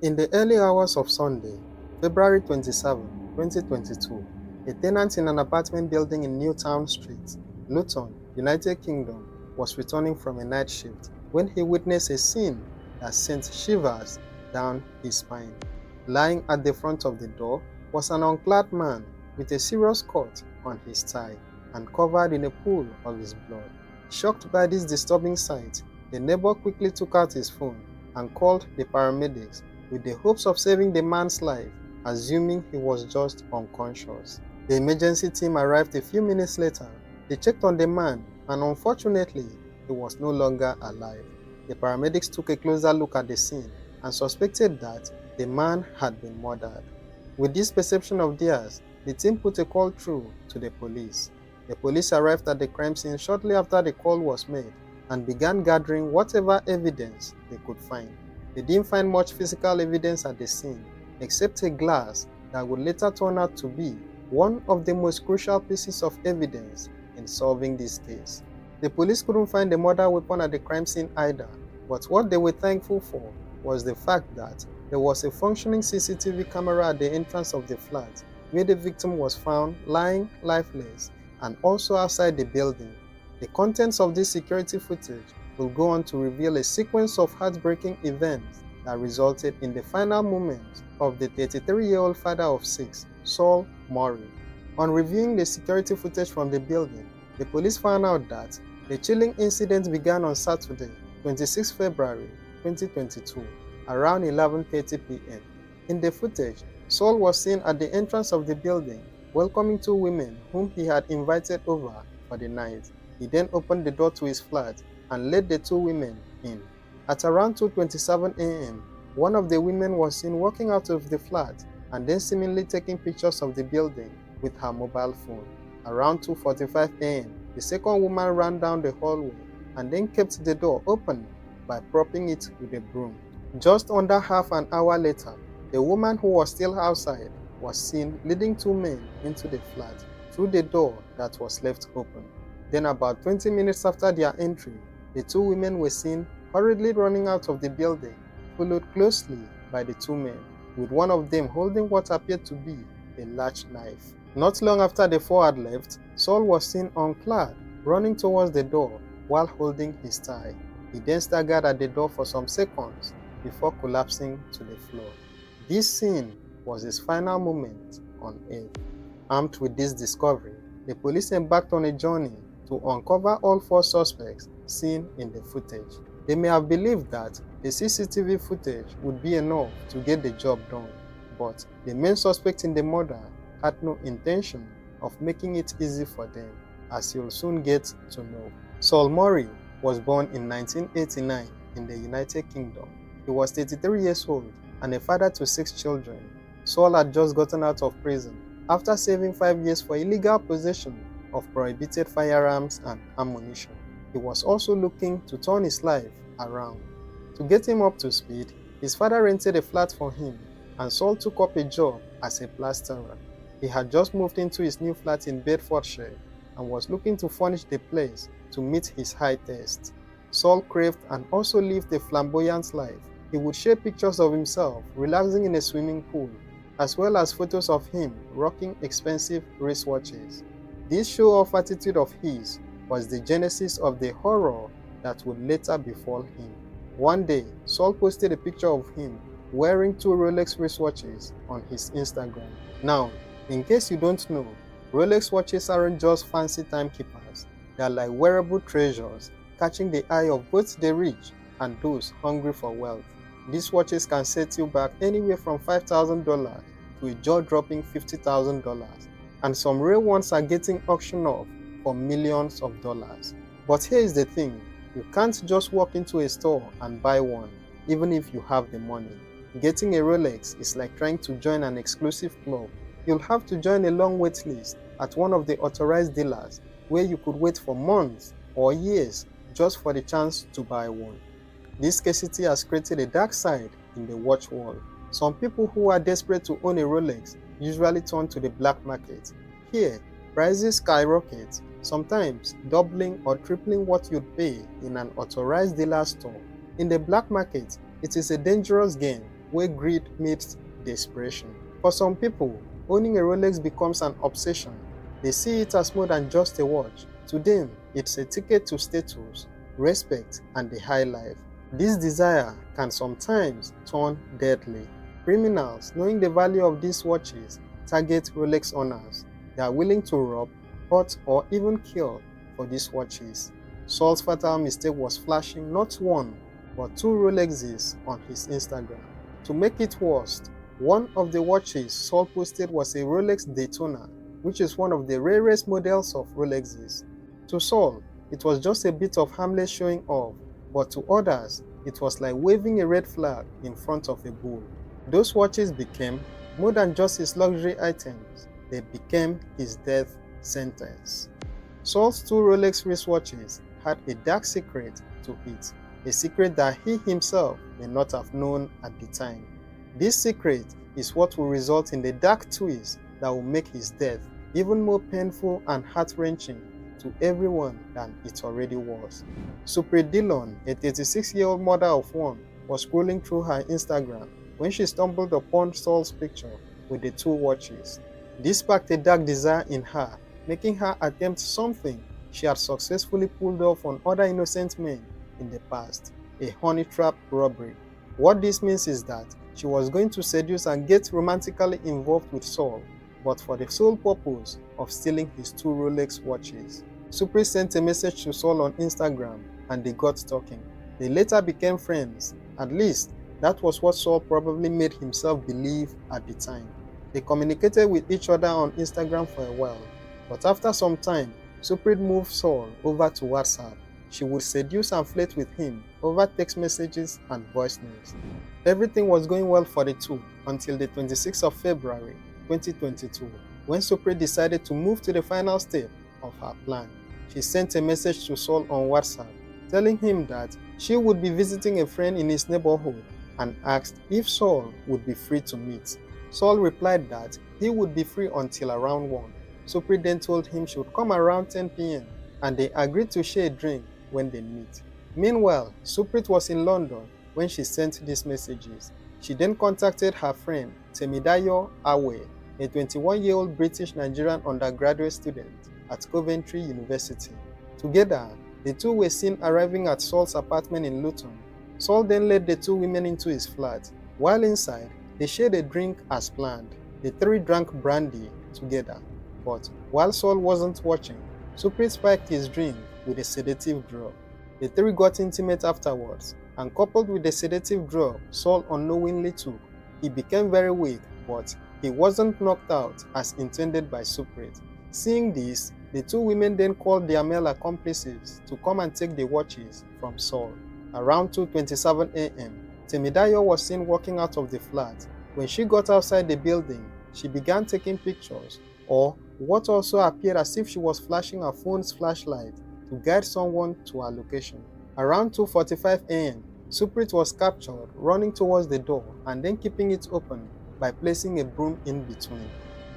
In the early hours of Sunday, February 27, 2022, a tenant in an apartment building in Newtown Street, Luton, United Kingdom, was returning from a night shift when he witnessed a scene that sent shivers down his spine. Lying at the front of the door was an unclad man with a serious cut on his thigh and covered in a pool of his blood. Shocked by this disturbing sight, the neighbor quickly took out his phone and called the paramedics with the hopes of saving the man's life, assuming he was just unconscious. The emergency team arrived a few minutes later. They checked on the man, and unfortunately, he was no longer alive. The paramedics took a closer look at the scene and suspected that the man had been murdered. With this perception of theirs, the team put a call through to the police. The police arrived at the crime scene shortly after the call was made and began gathering whatever evidence they could find. They didn't find much physical evidence at the scene, except a glass that would later turn out to be one of the most crucial pieces of evidence in solving this case. The police couldn't find the murder weapon at the crime scene either, but what they were thankful for was the fact that there was a functioning CCTV camera at the entrance of the flat where the victim was found lying lifeless and also outside the building. The contents of this security footage will go on to reveal a sequence of heartbreaking events that resulted in the final moments of the 33-year-old father of 6, Saul Murray. On reviewing the security footage from the building, the police found out that the chilling incident began on Saturday, 26 February 2022, around 11:30 p.m. In the footage, Saul was seen at the entrance of the building welcoming two women whom he had invited over for the night. He then opened the door to his flat and led the two women in. At around 2:27 a.m., one of the women was seen walking out of the flat and then seemingly taking pictures of the building with her mobile phone. Around 2:45 a.m., the second woman ran down the hallway and then kept the door open by propping it with a broom. Just under half an hour later, the woman who was still outside was seen leading two men into the flat through the door that was left open. Then about 20 minutes after their entry, the two women were seen hurriedly running out of the building, followed closely by the two men, with one of them holding what appeared to be a large knife. Not long after the four had left, Saul was seen unclad, running towards the door while holding his tie. He then staggered at the door for some seconds before collapsing to the floor. This scene was his final moment on earth. Armed with this discovery, the police embarked on a journey to uncover all four suspects seen in the footage. They may have believed that the CCTV footage would be enough to get the job done, but the main suspect in the murder had no intention of making it easy for them, as you'll soon get to know. Saul Murray was born in 1989 in the United Kingdom. He was 33 years old and a father to 6 children. Saul had just gotten out of prison after serving 5 years for illegal possession of prohibited firearms and ammunition. He was also looking to turn his life around. To get him up to speed, his father rented a flat for him, and Saul took up a job as a plasterer. He had just moved into his new flat in Bedfordshire and was looking to furnish the place to meet his high taste. Saul craved and also lived a flamboyant life. He would share pictures of himself relaxing in a swimming pool, as well as photos of him rocking expensive wristwatches. This show-off attitude of his was the genesis of the horror that would later befall him. One day, Saul posted a picture of him wearing 2 Rolex wristwatches on his Instagram. Now, in case you don't know, Rolex watches aren't just fancy timekeepers. They are like wearable treasures, catching the eye of both the rich and those hungry for wealth. These watches can set you back anywhere from $5,000 to a jaw-dropping $50,000, and some rare ones are getting auctioned off for millions of dollars. But here is the thing, you can't just walk into a store and buy one, even if you have the money. Getting a Rolex is like trying to join an exclusive club. You'll have to join a long wait list at one of the authorized dealers where you could wait for months or years just for the chance to buy one. This scarcity has created a dark side in the watch world. Some people who are desperate to own a Rolex usually turn to the black market. Here, prices skyrocket, sometimes doubling or tripling what you'd pay in an authorized dealer store. In the black market, it is a dangerous game where greed meets desperation. For some people, owning a Rolex becomes an obsession. They see it as more than just a watch. To them, it's a ticket to status, respect, and a high life. This desire can sometimes turn deadly. Criminals, knowing the value of these watches, target Rolex owners. They are willing to rob, hurt, or even kill for these watches. Saul's fatal mistake was flashing not one, but two Rolexes on his Instagram. To make it worse, one of the watches Saul posted was a Rolex Daytona, which is one of the rarest models of Rolexes. To Saul, it was just a bit of harmless showing off, but to others, it was like waving a red flag in front of a bull. Those watches became more than just his luxury items, they became his death sentence. Saul's two Rolex wristwatches had a dark secret to it, a secret that he himself may not have known at the time. This secret is what will result in the dark twist that will make his death even more painful and heart-wrenching to everyone than it already was. Supre Dillon, a 36-year-old mother of one, was scrolling through her Instagram when she stumbled upon Saul's picture with the two watches. This sparked a dark desire in her, making her attempt something she had successfully pulled off on other innocent men in the past, a honey trap robbery. What this means is that she was going to seduce and get romantically involved with Saul, but for the sole purpose of stealing his two Rolex watches. Supre sent a message to Saul on Instagram and they got talking. They later became friends. At least, that was what Saul probably made himself believe at the time. They communicated with each other on Instagram for a while, but after some time, Supre moved Saul over to WhatsApp. She would seduce and flirt with him over text messages and voice notes. Everything was going well for the two until the 26th of February 2022, when Supre decided to move to the final step of her plan. She sent a message to Saul on WhatsApp, telling him that she would be visiting a friend in his neighborhood and asked if Saul would be free to meet. Saul replied that he would be free until around 1. Supre then told him she would come around 10 p.m. and they agreed to share a drink when they meet. Meanwhile, Supre was in London when she sent these messages. She then contacted her friend Temidayo Awe, a 21-year-old British-Nigerian undergraduate student at Coventry University. Together, the two were seen arriving at Saul's apartment in Luton. Saul then led the two women into his flat. While inside, they shared a drink as planned. The three drank brandy together. But while Saul wasn't watching, Supre spiked his drink with a sedative drug. The three got intimate afterwards, and coupled with the sedative drug Saul unknowingly took, he became very weak, but he wasn't knocked out as intended by Supre. Seeing this, the two women then called their male accomplices to come and take the watches from Saul. Around 2:27 a.m., Temidayo was seen walking out of the flat. When she got outside the building, she began taking pictures, or what also appeared as if she was flashing her phone's flashlight to guide someone to her location. Around 2:45 a.m., Supre was captured running towards the door and then keeping it open by placing a broom in between.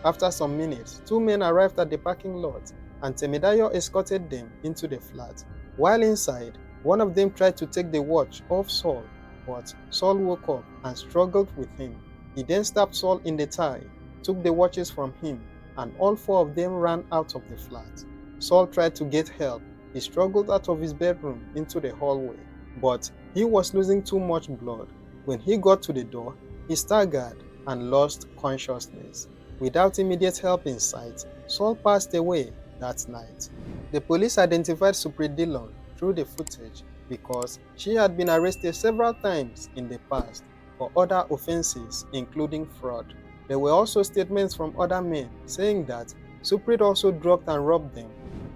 After some minutes, two men arrived at the parking lot and Temidayo escorted them into the flat. While inside, one of them tried to take the watch off Saul, but Saul woke up and struggled with him. He then stabbed Saul in the thigh, took the watches from him, and all four of them ran out of the flat. Saul tried to get help. He struggled out of his bedroom into the hallway, but he was losing too much blood. When he got to the door, he staggered and lost consciousness. Without immediate help in sight, Saul passed away that night. The police identified Supre Dillon through the footage because she had been arrested several times in the past for other offenses, including fraud. There were also statements from other men saying that Supre also drugged and robbed them.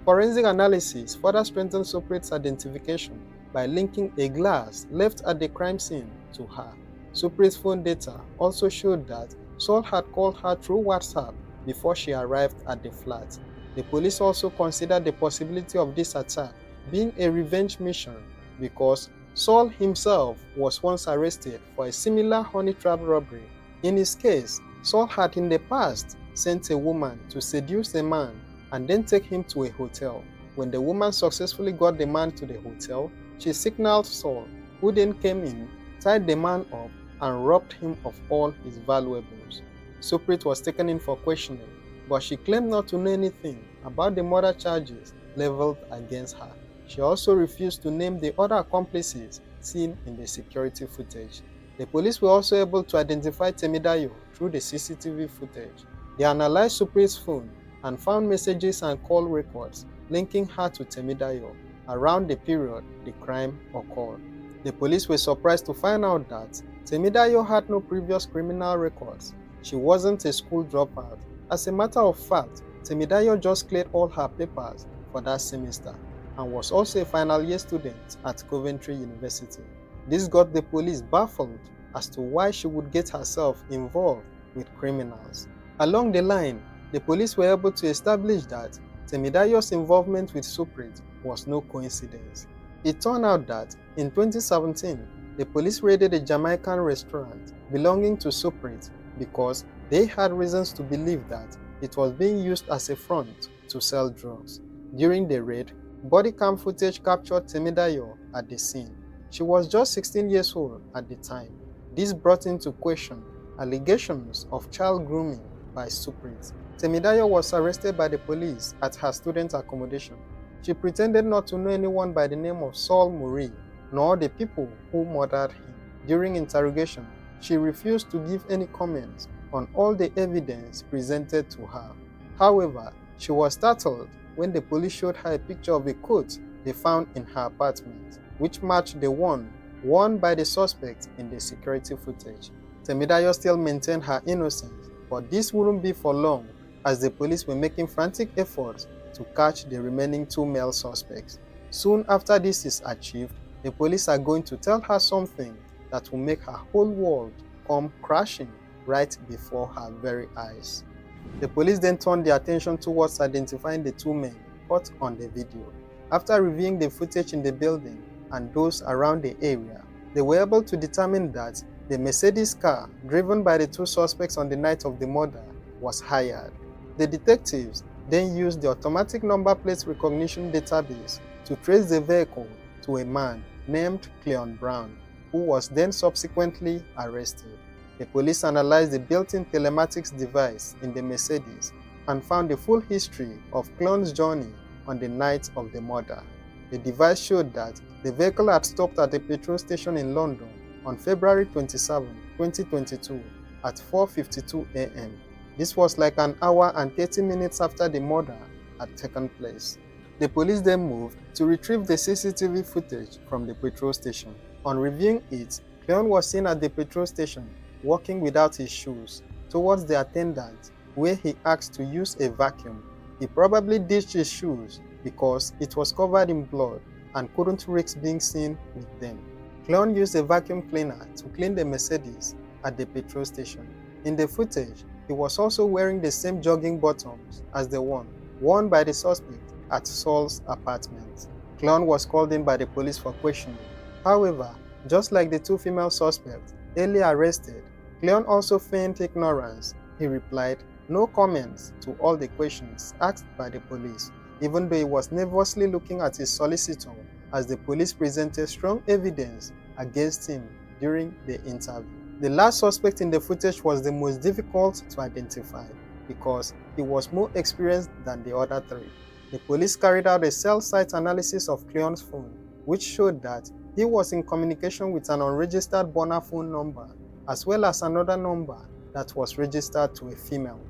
Forensic analysis further strengthened Supre's identification by linking a glass left at the crime scene to her. Supre's phone data also showed that Saul had called her through WhatsApp before she arrived at the flat. The police also considered the possibility of this attack being a revenge mission because Saul himself was once arrested for a similar honey trap robbery. In his case, Saul had in the past sent a woman to seduce a man and then take him to a hotel. When the woman successfully got the man to the hotel, she signaled Saul, who then came in, tied the man up, and robbed him of all his valuables. Suprit was taken in for questioning, but she claimed not to know anything about the murder charges leveled against her. She also refused to name the other accomplices seen in the security footage. The police were also able to identify Temidayo through the CCTV footage. They analyzed Suprit's phone and found messages and call records linking her to Temidayo around the period the crime occurred. The police were surprised to find out that Temidayo had no previous criminal records. She wasn't a school dropout. As a matter of fact, Temidayo just cleared all her papers for that semester and was also a final year student at Coventry University. This got the police baffled as to why she would get herself involved with criminals. Along the line, the police were able to establish that Temidayo's involvement with Suprit was no coincidence. It turned out that in 2017, the police raided a Jamaican restaurant belonging to Suprit because they had reasons to believe that it was being used as a front to sell drugs. During the raid, body cam footage captured Temidayo at the scene. She was just 16 years old at the time. This brought into question allegations of child grooming by Suprit. Temidayo was arrested by the police at her student accommodation. She pretended not to know anyone by the name of Saul Murray, nor the people who murdered him. During interrogation, she refused to give any comments on all the evidence presented to her. However, she was startled when the police showed her a picture of a coat they found in her apartment, which matched the one worn by the suspect in the security footage. Temidayo still maintained her innocence, but this wouldn't be for long as the police were making frantic efforts to catch the remaining two male suspects. Soon after this is achieved, the police are going to tell her something that will make her whole world come crashing right before her very eyes. The police then turned their attention towards identifying the two men caught on the video. After reviewing the footage in the building and those around the area, they were able to determine that the Mercedes car driven by the two suspects on the night of the murder was hired. The detectives then used the automatic number plate recognition database to trace the vehicle to a man named Cleon Brown, who was then subsequently arrested. The police analyzed the built-in telematics device in the Mercedes and found the full history of Cleon's journey on the night of the murder. The device showed that the vehicle had stopped at a petrol station in London on February 27, 2022 at 4:52 a.m. This was like an hour and 30 minutes after the murder had taken place. The police then moved to retrieve the CCTV footage from the petrol station. On reviewing it, Cleon was seen at the petrol station walking without his shoes towards the attendant, where he asked to use a vacuum. He probably ditched his shoes because it was covered in blood and couldn't risk being seen with them. Cleon used a vacuum cleaner to clean the Mercedes at the petrol station. In the footage, he was also wearing the same jogging bottoms as the one worn by the suspect at Saul's apartment. Cleon was called in by the police for questioning. However, just like the two female suspects earlier arrested, Cleon also feigned ignorance. He replied no comments to all the questions asked by the police, even though he was nervously looking at his solicitor as the police presented strong evidence against him during the interview. The last suspect in the footage was the most difficult to identify because he was more experienced than the other three. The police carried out a cell site analysis of Cleon's phone, which showed that he was in communication with an unregistered burner phone number, as well as another number that was registered to a female.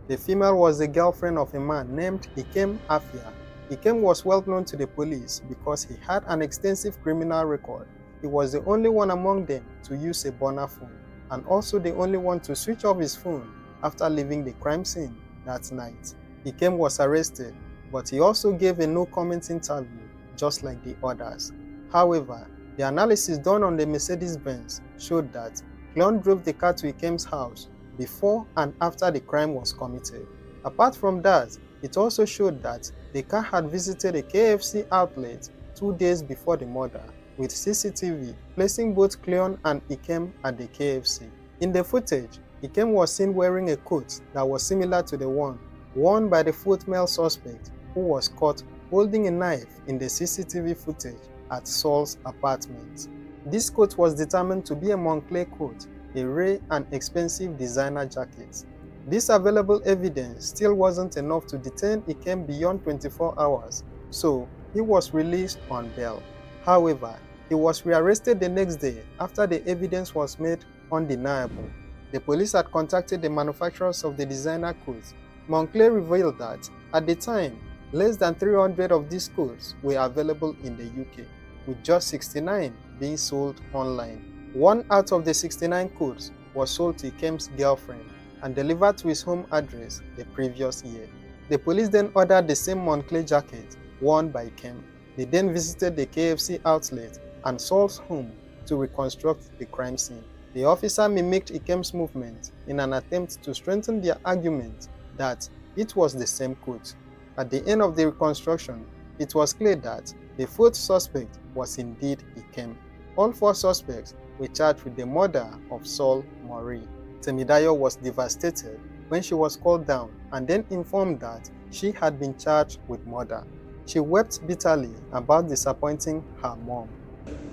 The female was the girlfriend of a man named Ikem Afia. Ikem was well known to the police because he had an extensive criminal record. He was the only one among them to use a burner phone, and also the only one to switch off his phone after leaving the crime scene that night. Ikem was arrested, but he also gave a no-comment interview, just like the others. However, the analysis done on the Mercedes-Benz showed that Cleon drove the car to Ikem's house before and after the crime was committed. Apart from that, it also showed that the car had visited a KFC outlet 2 days before the murder, with CCTV placing both Cleon and Ikem at the KFC. In the footage, Ikem was seen wearing a coat that was similar to the one worn by the fourth male suspect, who was caught holding a knife in the CCTV footage at Saul's apartment. This coat was determined to be a Moncler coat a rare and expensive designer jacket. This available evidence still wasn't enough to detain Ikem beyond 24 hours, so he was released on bail. However, he was rearrested the next day after the evidence was made undeniable. The police had contacted the manufacturers of the designer coats. Moncler revealed that, at the time, less than 300 of these coats were available in the UK, with just 69 being sold online. One out of the 69 coats was sold to Ikem's girlfriend and delivered to his home address the previous year. The police then ordered the same Moncler jacket worn by Ikem. They then visited the KFC outlet and Saul's home to reconstruct the crime scene. The officer mimicked Ikem's movement in an attempt to strengthen their argument that it was the same coat. At the end of the reconstruction, it was clear that the fourth suspect was indeed Ikem. All four suspects were charged with the murder of Saul Murray. Temidayo was devastated when she was called down and then informed that she had been charged with murder. She wept bitterly about disappointing her mom.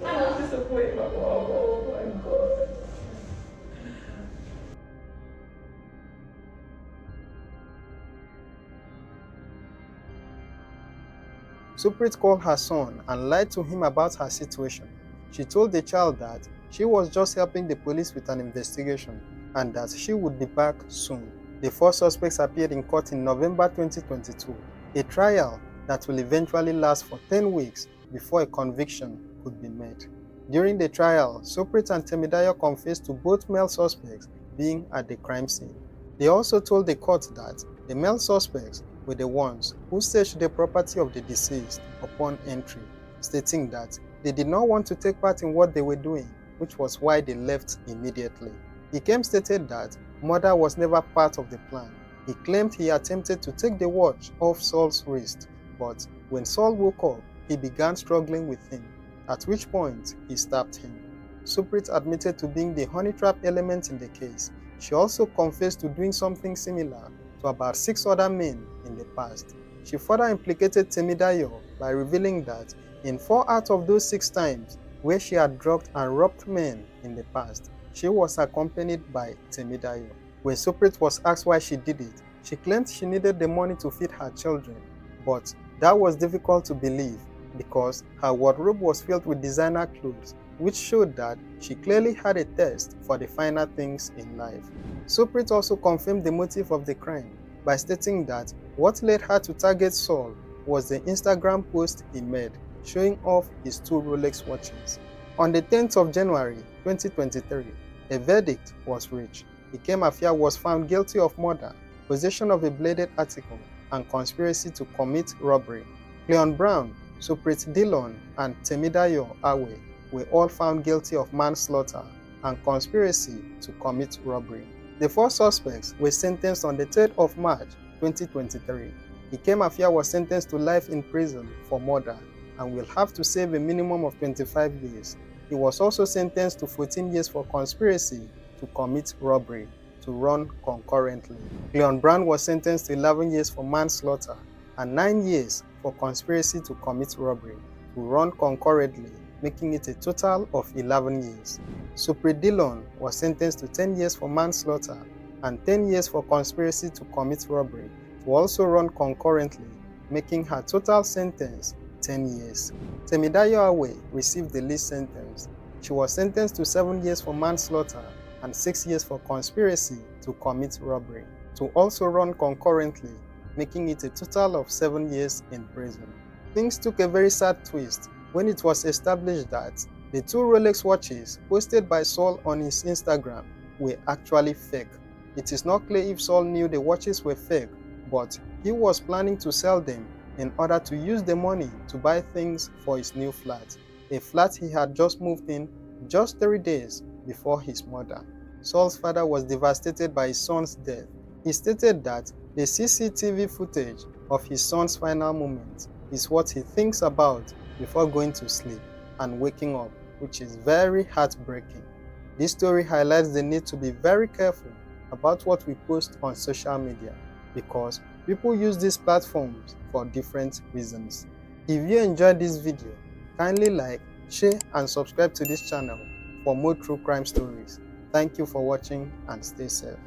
I was disappointed, my mom. Oh my God. Suprit called her son and lied to him about her situation. She told the child that she was just helping the police with an investigation and that she would be back soon. The four suspects appeared in court in November 2022, a trial that will eventually last for 10 weeks before a conviction could be made. During the trial, Suprit and Temidayo confessed to both male suspects being at the crime scene. They also told the court that the male suspects were the ones who searched the property of the deceased upon entry, stating that they did not want to take part in what they were doing, which was why they left immediately. Ikem stated that murder was never part of the plan. He claimed he attempted to take the watch off Saul's wrist, but when Saul woke up, he began struggling with him, at which point he stabbed him. Suprit admitted to being the honey trap element in the case. She also confessed to doing something similar to about 6 other men in the past. She further implicated Temidayo by revealing that in 4 out of those 6 times where she had drugged and robbed men in the past, she was accompanied by Temidayo. When Suprit was asked why she did it, she claimed she needed the money to feed her children, but that was difficult to believe because her wardrobe was filled with designer clothes, which showed that she clearly had a thirst for the finer things in life. Suprit also confirmed the motive of the crime by stating that what led her to target Saul was the Instagram post he made showing off his 2 Rolex watches. On the 10th of January 2023, a verdict was reached. Ikem Afia was found guilty of murder, possession of a bladed article, and conspiracy to commit robbery. Cleon Brown, Suprit Dillon, and Temidayo Awe were all found guilty of manslaughter and conspiracy to commit robbery. The 4 suspects were sentenced on the 3rd of March 2023. Ikem Afia was sentenced to life in prison for murder and will have to serve a minimum of 25 years. He was also sentenced to 14 years for conspiracy to commit robbery, to run concurrently. Cleon Brown was sentenced to 11 years for manslaughter and 9 years for conspiracy to commit robbery, to run concurrently, making it a total of 11 years. Suprit Dillon was sentenced to 10 years for manslaughter and 10 years for conspiracy to commit robbery, to also run concurrently, making her total sentence 10 years. Temidayo Awe received the least sentence. She was sentenced to 7 years for manslaughter and 6 years for conspiracy to commit robbery, to also run concurrently, making it a total of 7 years in prison. Things took a very sad twist when it was established that the 2 Rolex watches posted by Saul on his Instagram were actually fake. It is not clear if Saul knew the watches were fake, but he was planning to sell them in order to use the money to buy things for his new flat, a flat he had just moved in just 3 days before his murder. Saul's father was devastated by his son's death. He stated that the CCTV footage of his son's final moments is what he thinks about before going to sleep and waking up, which is very heartbreaking. This story highlights the need to be very careful about what we post on social media because people use these platforms for different reasons. If you enjoyed this video, kindly like, share and subscribe to this channel for more true crime stories. Thank you for watching and stay safe.